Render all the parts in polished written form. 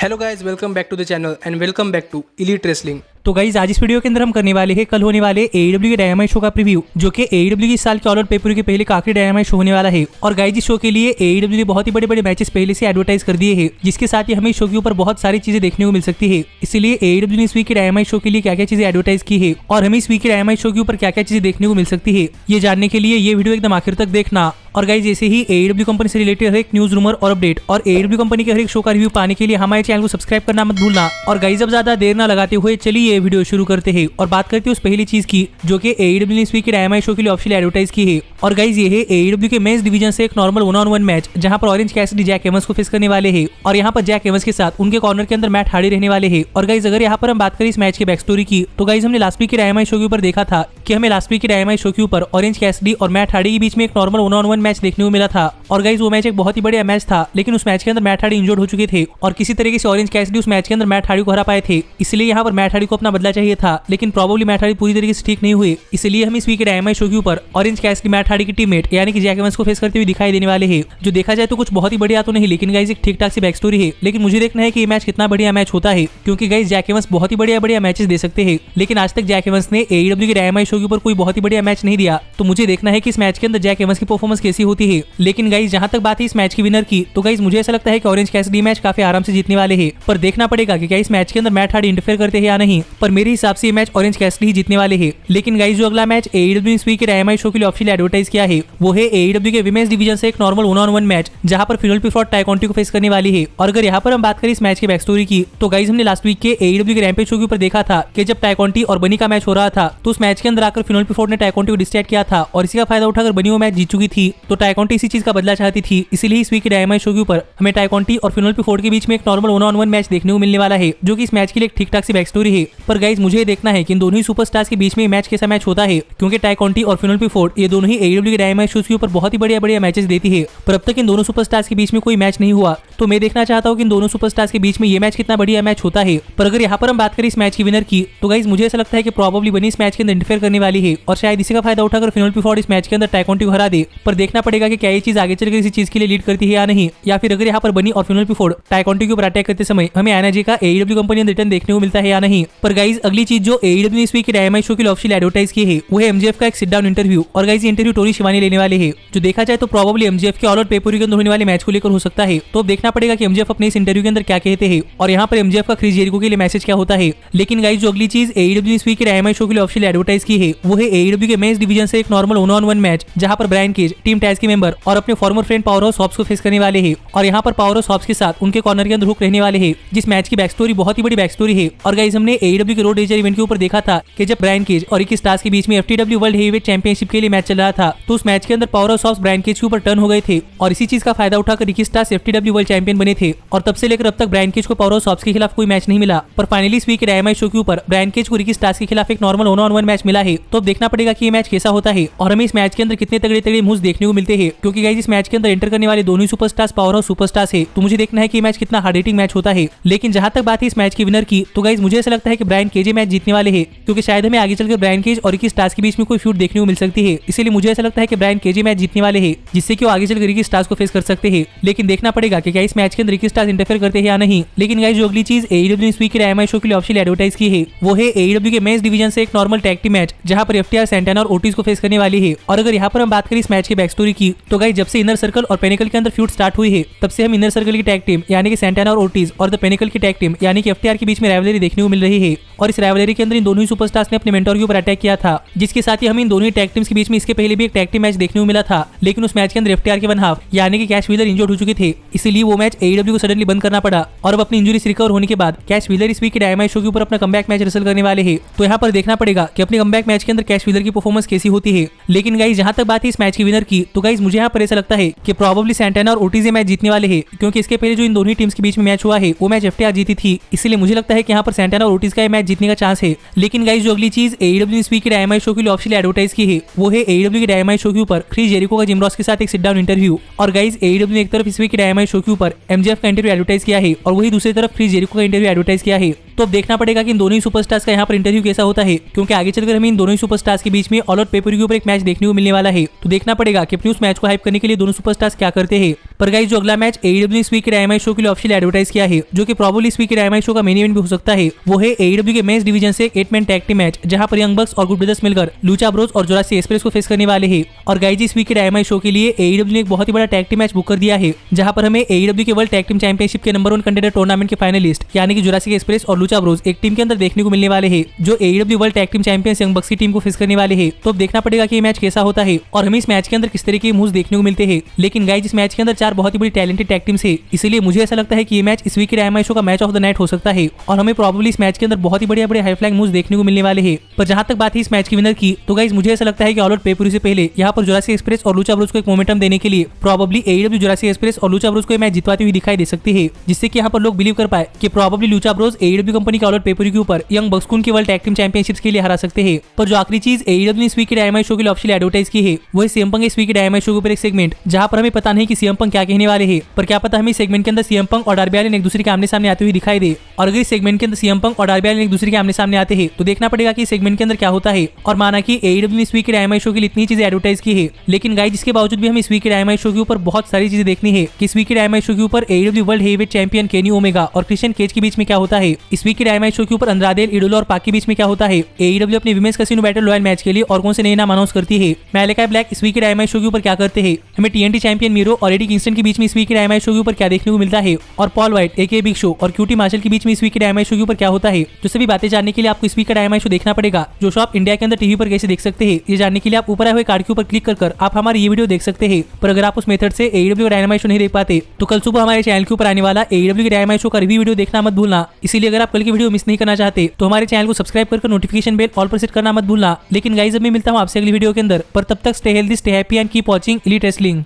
Hello guys, welcome back to the channel and welcome back to Elite Wrestling. तो guys आज इस video के अंदर हम करने वाले हैं कल होने वाले AEW के डायनामाइट शो का प्रीव्यू, जो कि AEW की इस साल के ऑल आउट पेपर के पहले आखिरी डायनामाइट शो होने वाला है। और गाइज इस शो के लिए AEW ने बहुत ही बड़े बड़े मैचेस पहले से एडवर्टाइज कर दिए हैं, जिसके साथ ही हमें इस शो के ऊपर बहुत सारी चीजें देखने को मिल सकती है। इसलिए AEW ने इस वीक के डायनामाइट शो के लिए क्या क्या चीजें एडवर्टाइज की है और हमें इस वीक के डायनामाइट शो के ऊपर क्या क्या चीजें देखने को मिल सकती है, ये जानने के लिए ये वीडियो एकदम आखिर तक देखना। और गाइज जैसे ही AEW कंपनी से रिलेटेड हर एक न्यूज, रूमर और अपडेट और AEW कंपनी के हर एक शो का रिव्यू पाने के लिए हमारे चैनल को सब्सक्राइब करना मत भूलना। और गाइज अब ज्यादा देर ना लगाते हुए चलिए ये वीडियो शुरू करते हैं और बात करते हैं उस पहली चीज की, जो कि AEW ने इस वीक के डायनामाइट शो के लिए ऑफिशियल एडवर्टाइज की है। और गाइज ये है AEW के मेंस डिवीजन से एक नॉर्मल 1-on-1 मैच, जहां पर ऑरेंज कैसिडी जैक एवंस को फेस करने वाले हैं और यहाँ पर जैक एवंस के साथ उनके कॉर्नर के अंदर मैट हार्डी रहने वाले हैं। और गाइज अगर यहाँ पर हम बात करें इस मैच के बैक स्टोरी की, तो गाइज हमने लास्ट वीक के डायनामाइट शो के ऊपर देखा था कि हमें लास्ट वीक के डायनामाइट शो के ऊपर ऑरेंज कैसिडी और मैट हार्डी के बीच में एक नॉर्मल 1-on-1 मैच देखने को मिला था। और गाइज वो मैच एक बहुत ही बढ़िया मैच था, लेकिन उस मैच के अंदर मैट हार्डी इंजर्ड हो चुके थे और किसी तरीके से ऑरेंज कैसिडी उस मैच के अंदर मैट हार्डी को हरा पाए थे। इसलिए यहाँ पर मैट हार्डी को अपना बदला चाहिए था, लेकिन प्रोबेबली मैट हार्डी पूरी तरीके से ठीक नहीं हुए। इसलिए हम इस वीक के डायनामाइट शो के ऊपर ऑरेंज कैसिडी मैट हार्डी की टीममेट यानी कि जैक एवंस को फेस करते हुए दिखाई देने वाले हैं। जो देखा जाए तो कुछ बहुत ही बढ़िया तो नहीं, लेकिन गाइज एक ठीक ठाक सी बैक स्टोरी है। लेकिन मुझे देखना है कि ये मैच कितना बढ़िया मैच होता है, क्योंकि गाइज जैक एवंस बहुत ही बढ़िया मैचेस दे सकते हैं, लेकिन आज तक जैक एवंस ने AEW के डायनामाइट शो के ऊपर कोई बहुत ही बढ़िया मैच नहीं दिया। तो मुझे देखना है कि इस मैच के अंदर जैक एवंस की परफॉर्मेंस कैसी होती है। लेकिन गाइज जहां तक बात है इस मैच की विनर की, तो गाइज मुझे ऐसा लगता है कि ऑरेंज कैसिडी मैच काफी आराम से जीतने वाले हैं। पर देखना पड़ेगा कि क्या इस मैच के अंदर मैट हार्डी इंटरफेयर करते हैं या नहीं। पर मेरे हिसाब से ये मैच ऑरेंज कैसिडी ही जीतने वाले हैं। लेकिन गाइज जो अगला मैच AEW इस वीक के डायनामाइट शो के लिए ऑफिशियल एडवर्टाइज किया है, वो है AEW के विमेंस डिवीजन से एक नॉर्मल 1-on-1 मैच, जहां पर फिनोपेलर फॉर टाई कांटी को फेस करने वाली है। और अगर यहाँ पर हम बात करें इस मैच के बैक स्टोरी की, तो गाइज हमने लास्ट वीक के AEW के रैम्पेज शो के ऊपर देखा था कि जब टाई कांटी और बनी का मैच हो रहा था, तो उस मैच के अंदर आकर फिनोपेलर फॉर ने टाई कांटी को डिस्ट्रैक्ट किया था और इसी का फायदा उठाकर बनी वो मैच जीत चुकी थी। तो टाई कांटी इसी चीज का बदला चाहती थी, इसलिए इस वीक के डायनामाइट शो के ऊपर हमें टाई कांटी और फिनोपेलर फॉर के बीच में एक नॉर्मल 1-on-1 मैच देखने को मिलने वाला है, जो कि इस मैच के लिए एक ठीक ठाक सी बैक स्टोरी है। पर गाइज मुझे देखना है कि इन दोनों ही सुपरस्टार्स के बीच में मैच कैसा मैच होता है, क्योंकि टाई कांटी और फिनोपेलर फॉर ये दोनों ही AEW के डायनामाइट शोज के ऊपर बहुत ही बढ़िया मैचेस देती है। पर अब तक इन दोनों सुपरस्टार्स के बीच में कोई मैच नहीं हुआ, तो मैं देखना चाहता हूँ कि इन दोनों सुपरस्टार्स के बीच में ये मैच कितना बढ़िया मैच होता है। पर अगर यहाँ पर हम बात करें इस मैच की विनर की, तो गाइज मुझे ऐसा लगता है कि प्रोबेबली बनी इस मैच के अंदर इंटरफेयर करने वाली है और शायद इसी का फायदा उठाकर फिनोपेलर फॉर इस मैच के अंदर टाई कांटी को हरा दे। पर देखना पड़ेगा कि क्या ये चीज आगे चलकर किसी चीज के लिए लीड करती है या नहीं, या फिर अगर यहाँ पर बनी और फिनोपेलर फॉर टाई कांटी के ऊपर अटैक करते समय हमें एनर्जी का AEW कंपनी रिटर्न देखने को मिलता है या नहीं। पर गाइज अगली चीज जो AEW ने इस वीक के डायनामाइट शो के लिए ऑफिशियल एडवर्टाइज की है, वो है MJF का एक सिट डाउन इंटरव्यू। और गाइज इंटरव्यू टोनी शिवानी लेने वाले हैं, जो देखा जाए तो प्रोबेबली MJF के ऑल आउट पेपर के अंदर होने वाले मैच को लेकर हो सकता है। तो अब देखना पड़ेगा कि MJF अपने इस इंटरव्यू के अंदर क्या कहते हैं और यहाँ पर MJF का क्रिस जेरिको के लिए मैसेज क्या होता है। लेकिन गाइज जो अगली चीज AEW ने इस वीक के डायनामाइट शो के लिए ऑफिशियल एडवर्टाइज की है, वो है AEW के मेंस डिवीजन से एक नॉर्मल 1-on-1 मैच, जहां पर ब्रायन केज टीम टैज के मेंबर और अपने former friend Powerhouse Hobbs को फेस करने वाले हैं। और यहाँ पर पावर हाउस हॉब्स के साथ उनके कॉर्नर के अंदर हुक रहने वाले हैं, जिस मैच की बैक स्टोरी बहुत ही बड़ी बैक स्टोरी है। और गाइज हमने AEW के रोड रेजर इवेंट के ऊपर देखा था कि जब ब्रायन केज और रिकी स्टार्स के बीच में FTW वर्ल्ड हेवीवेट चैंपियनशिप के लिए मैच चल रहा था, तो उस मैच के अंदर Powerhouse Hobbs Brian Cage के ऊपर टर्न हो गए थे और इसी चीज का फायदा उठाकर Ricky stars FTW world champion बने थे। और तब से लेकर अब तक ब्रायन केज को पावर हाउस हॉब्स के खिलाफ कोई मैच नहीं मिला। पर फाइनली इस वीक के डायनामाइट शो के ऊपर ब्रायन केज को रिकी स्टार्स के खिलाफ एक नॉर्मल 1-on-1 मैच मिला है। तो अब देखना पड़ेगा कि ये मैच कैसा होता है और हमें इस मैच के अंदर कितने तगड़े मूव्स देखने को मिलते हैं, क्योंकि गाइस इस मैच के अंदर एंटर करने वाले दोनों ही सुपरस्टार्स पावर हाउस सुपरस्टार्स है। तो मुझे देखना है कि ये मैच कितना हार्ड हिटिंग मैच होता है। लेकिन जहां तक बात है इस मैच की विनर की, तो गाइस मुझे ऐसा लगता है कि ब्रायन केज मैच जीतने वाले हैं, क्योंकि शायद हमें आगे चलकर ब्रायन केज और रिकी स्टार्स के बीच में कोई फ्यूड देखने को मिल सकती है। इसलिए मुझे ऐसा लगता है कि ब्रायन केज मैच जीतने वाले हैं, जिससे कि वो आगे चलकर रिकी स्टार्स को फेस कर सकते हैं। लेकिन देखना पड़ेगा कि क्या इस मैच के अंदर रिकी स्टार्स इंटरफेयर करते हैं या नहीं। लेकिन गाइस जो अगली चीज AEW ने इस वीक के डायनामाइट शो के लिए ऑफिशियल एडवर्टाइज की है, वो है AEW के मेंस डिवीजन से एक नॉर्मल टैग टीम मैच, जहां पर FTR सैंटाना और ओटिस को फेस करने वाली है। और अगर यहाँ पर हम बात करें इस मैच की बैक स्टोरी की, तो गाइस जब से इनर सर्कल और पेनिकल के अंदर फ्यूड स्टार्ट हुई है, तब से हम इनर सर्कल की टैग टीम यानी कि सैंटाना और ओटिस और द पेनिकल की टैग टीम यानी कि FTR के बीच में राइवलरी देखने को मिल रही है। और इस राइवलरी के अंदर इन दोनों ही सुपरस्टार्स ने अपने मेंटोर के ऊपर अटैक किया था, जिसके साथ ही हमें इन दोनों ही टैग टीम्स के बीच में इसके पहले भी एक टैग टीम मैच देखने को मिला था। लेकिन उस मैच के अंदर FTR के वन हाफ यानी कि कैश व्हीलर इंजर्ड हो चुके थे, इसलिए वो मैच AEW को सडनली बंद करना पड़ा। और अब अपनी इंजरी से रिकवर होने के बाद कैश व्हीलर इस वीक के डायनामाइट शो के ऊपर अपना कमबैक मैच रेसल करने वाले हैं। तो यहाँ पर देखना पड़ेगा कि अपने कमबैक मैच के अंदर कैश व्हीलर की परफॉर्मेंस कैसी होती है। लेकिन गाइस जहां तक बात है इस मैच की विनर की, तो गाइस मुझे यहाँ पर ऐसा लगता है कि प्रोबेबली सैंटाना और ओटिस मैच जीतने वाले हैं, क्योंकि इसके पहले जो इन दोनों टीम्स के बीच में मैच हुआ है वो मैच FTR जीती थी। इसलिए मुझे लगता है कि यहाँ पर सैंटाना और ओटिस का मैच जीतने का चांस है। लेकिन गाइस जो अगली चीज AEW ने इस वीक के डायनामाइट शो के लिए ऑफिशियल एडवर्टाइज की है, वो है AEW के डायनामाइट शो के ऊपर क्रिस जेरिको का जिम रॉस के साथ एक सिट डाउन इंटरव्यू। और गाइस AEW ने एक तरफ इस वीक के डायनामाइट शो के ऊपर MJF का इंटरव्यू एडवर्टाइज किया है और वही दूसरी तरफ क्रिस जेरिको का इंटरव्यू एडवर्टाइज किया है। तो अब देखना पड़ेगा कि इन दोनों ही सुपरस्टार्स का यहाँ पर इंटरव्यू कैसा होता है, क्योंकि आगे चलकर हमें इन दोनों ही सुपरस्टार्स के बीच में ऑल आउट पेपर के ऊपर एक मैच देखने को मिलने वाला है। तो देखना पड़ेगा कि अपने उस मैच को हाइप करने के लिए दोनों सुपरस्टार्स क्या करते हैं। पर गाइस जो अगला मैच AEW ने इस वीक के डायनामाइट शो के लिए ऑफिशियल एडवर्टाइज किया है, जो कि प्रोबेबली इस वीक के डायनामाइट शो का मेन इवेंट भी हो सकता है, वो है AEW के मेंस डिवीजन से 8 मैन टैग टीम मैच, जहां पर यंग बक्स और गुड ब्रदर्स मिलकर लूचा ब्रोस और जोरासी एक्सप्रेस को फेस करने वाले हैं। और गाइस इस वीक के डायनामाइट शो के लिए AEW ने एक बहुत ही बड़ा टैग टीम मैच बुक कर दिया है, जहां पर हमें AEW के वर्ल्ड टैग टीम चैंपियनशिप के नंबर 1 कंटेंडर टूर्नामेंट के फाइनलिस्ट यानी कि जोरासी एक्सप्रेस और लूचा ब्रोस एक टीम के अंदर देखने को मिलने वाले हैं, जो AEW world tag team champions young बक्स की टीम को फेस करने वाले हैं। तो अब देखना पड़ेगा कि ये मैच कैसा होता है और हमें इस मैच के अंदर किस तरह के मूव्स देखने को मिलते हैं। लेकिन गाइस इस मैच के अंदर 4 बहुत ही बड़ी टैलेंटेड टैग टीम्स है, इसलिए मुझे ऐसा लगता है कि ये मैच इस वीक के डायनामाइट शो का मैच ऑफ द नाइट हो सकता है और हमें प्रोबेबली इस मैच के अंदर बहुत ही बड़े हाई फ्लाइंग मूव्स देखने को मिलने वाले हैं। पर जहां तक बात है इस मैच की विनर की, तो गाइस मुझे ऐसा लगता है कि ऑल आउट पेपर से पहले यहाँ पर जोरासी एक्सप्रेस और लूचा ब्रोस को एक मोमेंटम देने के लिए प्रोबेबली AEW जोरासी एक्सप्रेस और लूचा ब्रोस को मैच जितवाती हुई दिखाई दे सकती है, जिससे कि यहाँ पर लोग बिलीव कर पाए कि probably Lucha Bros AEW company के ऑल आउट पेपर के ऊपर यंग बक्स को उनके वर्ल्ड टैग टीम चैंपियनशिप्स के लिए हरा सकते हैं। पर जो आखिरी चीज AEW ने इस वीक के डायनामाइट शो के लिए ऑफिशियल एडवर्टाइज की है, वो है CM Punk इस वीक के डायनामाइट शो के ऊपर एक सेगमेंट, जहां पर हमें पता नहीं कि CM Punk क्या कहने वाले हैं, पर क्या पता हमें सेगमेंट के अंदर CM Punk और डार्बी एलिन एक दूसरे के आमने सामने आते हुए दिखाई दे। और अगर इस सेगमेंट के अंदर CM Punk और डार्बी एलिन एक दूसरे के आमने सामने आते हैं, तो देखना पड़ेगा कि सेगमेंट के अंदर क्या होता है। और माना कि AEW ने इस वीक के डायनामाइट शो के लिए इतनी चीजें एडवर्टाइज की है, लेकिन गाइस इसके बावजूद भी हमें इस वीक के डायनामाइट शो के ऊपर बहुत सारी चीजें देखनी है कि इस वीक के डायनामाइट शो के ऊपर AEW world heavyweight champion Kenny Omega और क्रिश्चियन केज के बीच में क्या होता है, इस वीक के डायनामाइट शो के ऊपर अंद्रादे एल इडोलो और पाक के बीच में क्या होता है, AEW अपने women's casino battle royal match के लिए और कौन से नए नाम अनाउंस करती है, मैलेकाई ब्लैक इस वीक के डायनामाइट शो के ऊपर क्या करते हैं, हमें TNT चैंपियन मीरो और एडी किंगस्टन के बीच में इस वीक के डायनामाइट शो के ऊपर क्या देखने को मिलता है, और पॉल वाइट एके बिग शो और क्यूटी मार्शल के बीच में इस वीक के डायनामाइट शो के ऊपर क्या होता है। जो सभी बातें जानने के लिए आपको इस वीक का डायनामाइट शो देखना पड़ेगा, जो शो आप इंडिया के अंदर टीवी पर कैसे देख सकते हैं। ये जानने के लिए आप ऊपर आए हुए कार्ड के ऊपर क्लिक कर आप हमारी ये वीडियो देख सकते हैं। पर अगर आप उस मेथड से AEW का डायनामाइट शो नहीं देख पाते, तो कल सुबह हमारे चैनल के ऊपर आने वाला AEW के डायनामाइट शो का रिव्यू वीडियो देखना मत भूलना। इसीलिए अगर आप कल की वीडियो मिस नहीं करना चाहते, तो हमारे चैनल को सब्सक्राइब कर नोटिफिकेशन बेल ऑल पर सेट करना मत भूलना। लेकिन गाइस अब मैं मिलता हूँ आपसे अगली वीडियो के अंदर, पर तब तक stay healthy, stay happy and keep watching elite wrestling.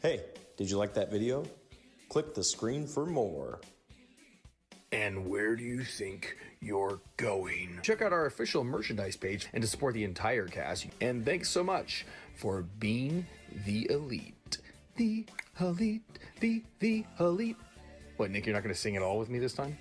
Hey, did you like that video? Click the screen for more. And where do you think you're going? Check out our official merchandise page and to support the entire cast. And thanks so much for being the elite. The elite, the elite. What, Nick, you're not going to sing it all with me this time?